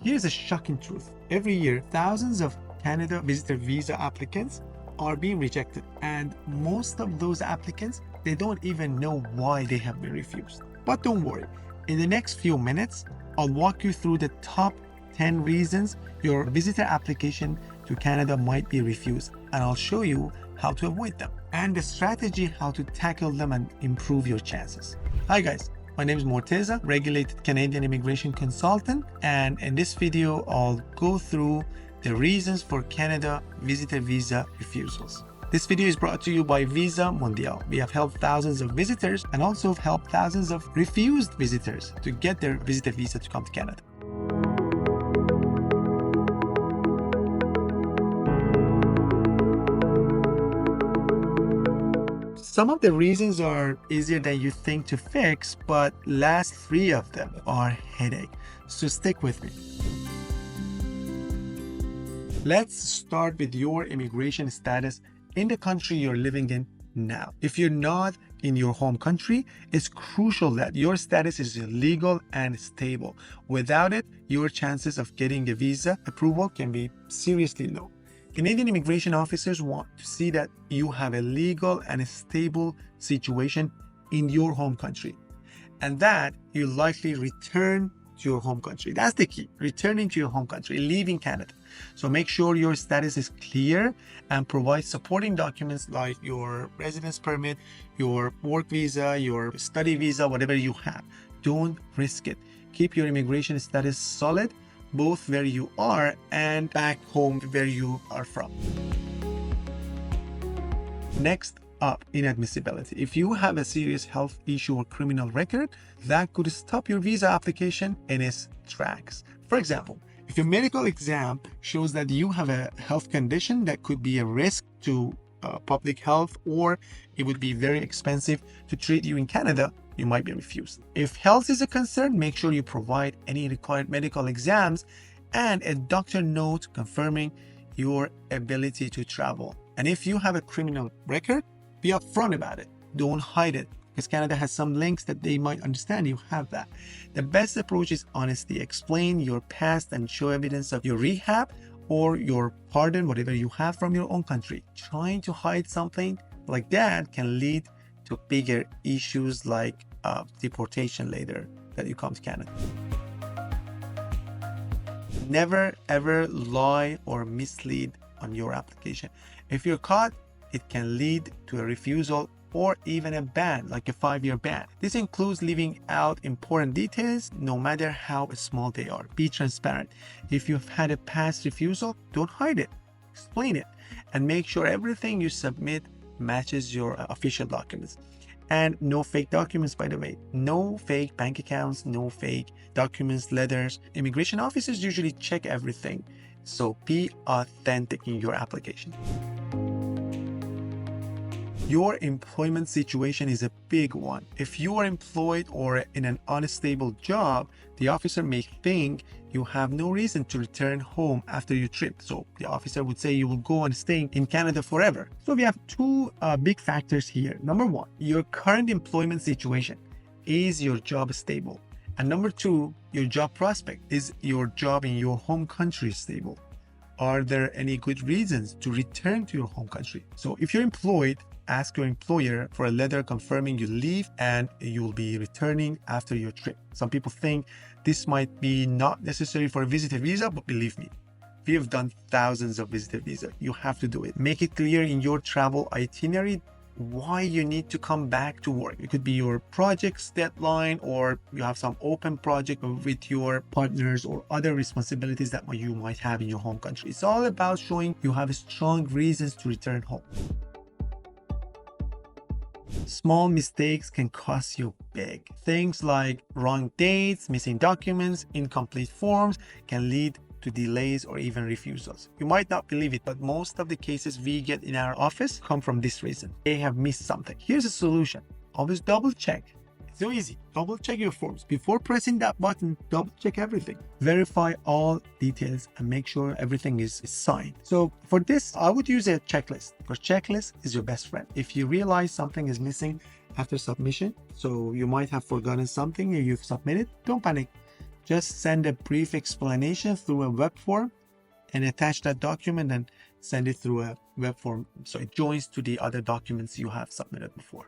Here's a shocking truth. Every year, thousands of Canada visitor visa applicants are being rejected, and most of those applicants, they don't even know why they have been refused. But don't worry, in the next few minutes, I'll walk you through the top 10 reasons your visitor application to Canada might be refused, and I'll show you how to avoid them and the strategy how to tackle them and improve your chances. Hi guys, my name is Morteza, regulated Canadian immigration consultant, and in this video, I'll go through the reasons for Canada visitor visa refusals. This video is brought to you by Visa Mondial. We have helped thousands of visitors and also helped thousands of refused visitors to get their visitor visa to come to Canada. Some of the reasons are easier than you think to fix, but last three of them are headache. So stick with me. Let's start with your immigration status in the country you're living in now. If you're not in your home country, it's crucial that your status is legal and stable. Without it, your chances of getting a visa approval can be seriously low. Canadian immigration officers want to see that you have a legal and a stable situation in your home country, and that you likely return to your home country. That's the key, returning to your home country, leaving Canada. So make sure your status is clear and provide supporting documents like your residence permit, your work visa, your study visa, whatever you have. Don't risk it. Keep your immigration status solid, both where you are and back home where you are from. Next up, inadmissibility. If you have a serious health issue or criminal record, that could stop your visa application in its tracks. For example, if your medical exam shows that you have a health condition that could be a risk to public health, or it would be very expensive to treat you in Canada, you might be refused. If health is a concern, make sure you provide any required medical exams and a doctor note confirming your ability to travel. And if you have a criminal record, be upfront about it. Don't hide it, because Canada has some links that they might understand you have that. The best approach is honesty. Explain your past and show evidence of your rehab or your pardon, whatever you have from your own country. Trying to hide something like that can lead to bigger issues like deportation later that you come to Canada. Never ever lie or mislead on your application. If you're caught, it can lead to a refusal or even a ban, like a 5-year ban. This includes leaving out important details, no matter how small they are. Be transparent. If you've had a past refusal, don't hide it. Explain it and make sure everything you submit matches your official documents. And no fake documents, by the way. No fake bank accounts, no fake documents, letters. Immigration officers usually check everything. So be authentic in your application. Your employment situation is a big one. If you are employed or in an unstable job, the officer may think you have no reason to return home after your trip. So the officer would say you will go and stay in Canada forever. So we have two big factors here. Number one, your current employment situation. Is your job stable? And number two, your job prospect. Is your job in your home country stable? Are there any good reasons to return to your home country? So if you're employed, ask your employer for a letter confirming you leave and you'll be returning after your trip. Some people think this might be not necessary for a visitor visa, but believe me, we have done thousands of visitor visas. You have to do it. Make it clear in your travel itinerary why you need to come back to work. It could be your project's deadline, or you have some open project with your partners or other responsibilities that you might have in your home country. It's all about showing you have strong reasons to return home. Small mistakes can cost you big. Things like wrong dates, missing documents, incomplete forms can lead to delays or even refusals. You might not believe it, but most of the cases we get in our office come from this reason. They have missed something. Here's a solution. Always double check. It's so easy. Double check your forms. Before pressing that button, double check everything. Verify all details and make sure everything is signed. So for this, I would use a checklist, because checklist is your best friend. If you realize something is missing after submission, so you might have forgotten something and you've submitted, don't panic. Just send a brief explanation through a web form and attach that document and send it through a web form so it joins to the other documents you have submitted before.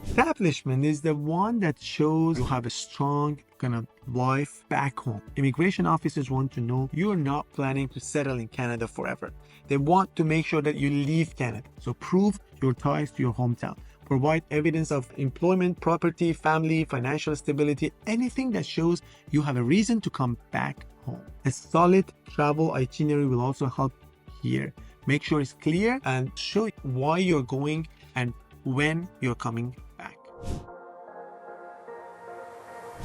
Establishment is the one that shows you have a strong kind of life back home. Immigration officers want to know you're not planning to settle in Canada forever. They want to make sure that you leave Canada. So prove your ties to your hometown. Provide evidence of employment, property, family, financial stability, anything that shows you have a reason to come back home. A solid travel itinerary will also help here. Make sure it's clear and show why you're going and when you're coming back.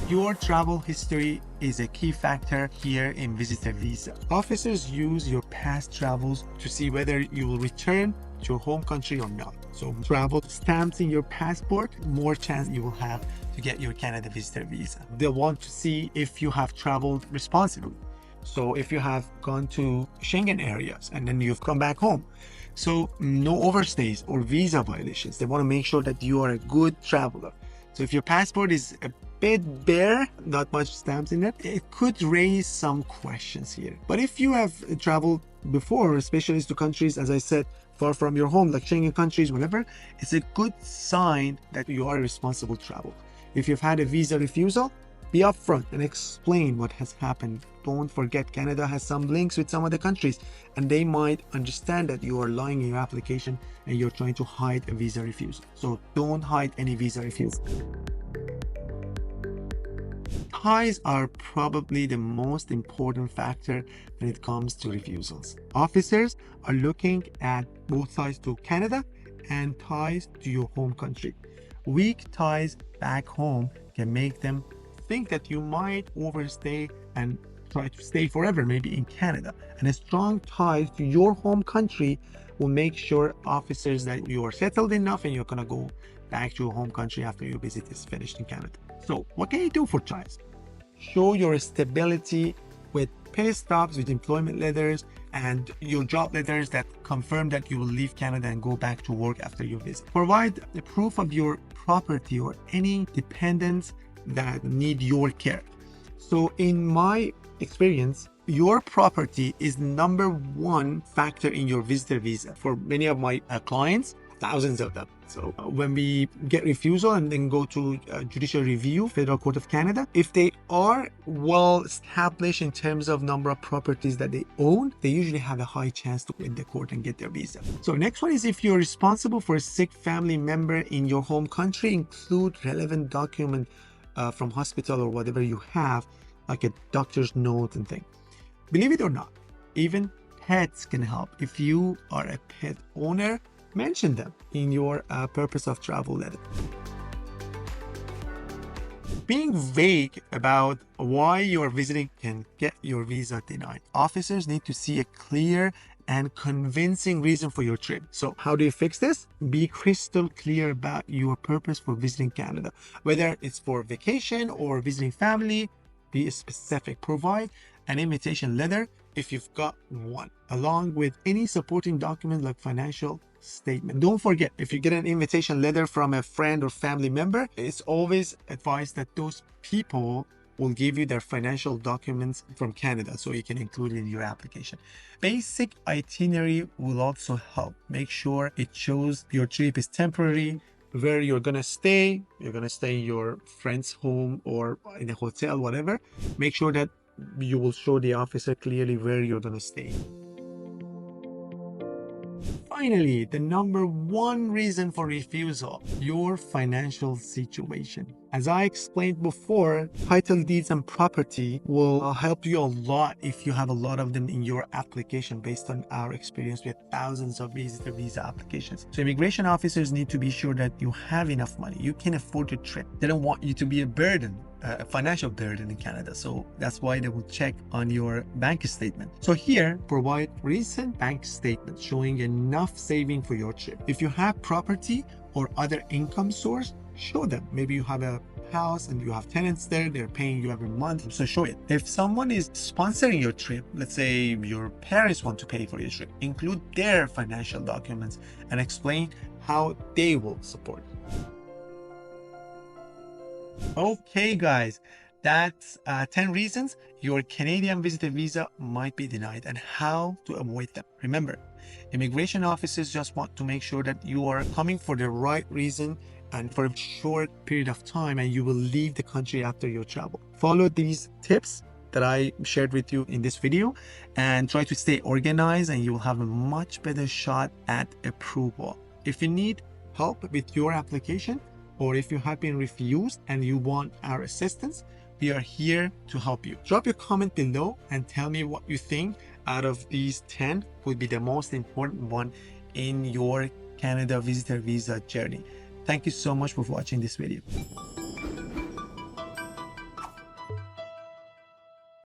Your travel history is a key factor here in visitor visa. Officers use your past travels to see whether you will return to your home country or not. So travel stamps in your passport, more chance you will have to get your Canada visitor visa. They'll want to see if you have traveled responsibly. So if you have gone to Schengen areas and then you've come back home. So no overstays or visa violations. They want to make sure that you are a good traveler. So if your passport is a bit bare, not much stamps in it, it could raise some questions here. But if you have traveled before, especially to countries, as I said, far from your home, like Schengen countries, whatever, it's a good sign that you are a responsible traveler. If you've had a visa refusal, be upfront and explain what has happened. Don't forget, Canada has some links with some other countries, and they might understand that you are lying in your application and you're trying to hide a visa refusal. So don't hide any visa refusal. Ties are probably the most important factor when it comes to refusals. Officers are looking at both ties to Canada and ties to your home country. Weak ties back home can make them think that you might overstay and try to stay forever, maybe in Canada. And a strong tie to your home country will make sure officers that you are settled enough and you're gonna go back to your home country after your visit is finished in Canada. So what can you do for ties? Show your stability with pay stubs, with employment letters, and your job letters that confirm that you will leave Canada and go back to work after your visit. Provide the proof of your property or any dependents that need your care. So in my experience, your property is number one factor in your visitor visa. For many of my clients, thousands of them. So when we get refusal and then go to judicial review, Federal Court of Canada, if they are well established in terms of number of properties that they own, they usually have a high chance to win the court and get their visa. So next one is if you're responsible for a sick family member in your home country, include relevant document from hospital or whatever you have, like a doctor's note and thing. Believe it or not, even pets can help. If you are a pet owner, mention them in your purpose of travel letter. Being vague about why you're visiting can get your visa denied. Officers need to see a clear and convincing reason for your trip. So how do you fix this? Be crystal clear about your purpose for visiting Canada. Whether it's for vacation or visiting family, be specific. Provide an invitation letter if you've got one, along with any supporting document like financial statement. Don't forget, if you get an invitation letter from a friend or family member, it's always advised that those people will give you their financial documents from Canada so you can include it in your application. Basic itinerary will also help. Make sure it shows your trip is temporary, where you're gonna stay. You're gonna stay in your friend's home or in a hotel, whatever. Make sure that you will show the officer clearly where you're gonna stay. Finally, the number one reason for refusal, your financial situation. As I explained before, title deeds and property will help you a lot if you have a lot of them in your application. Based on our experience with thousands of visitor visa applications. So immigration officers need to be sure that you have enough money. You can afford your trip. They don't want you to be a burden, a financial burden in Canada. So that's why they will check on your bank statement. So here, provide recent bank statements showing enough saving for your trip. If you have property or other income source, show them. Maybe you have a house and you have tenants there, they're paying you every month, so show it. If someone is sponsoring your trip, let's say your parents want to pay for your trip, include their financial documents and explain how they will support. Okay, guys, that's 10 reasons your Canadian visitor visa might be denied and how to avoid them. Remember, immigration officers just want to make sure that you are coming for the right reason and for a short period of time, and you will leave the country after your travel. Follow these tips that I shared with you in this video and try to stay organized, and you will have a much better shot at approval. If you need help with your application, or if you have been refused and you want our assistance, we are here to help you. Drop your comment below and tell me what you think out of these 10 would be the most important one in your Canada visitor visa journey. Thank you so much for watching this video.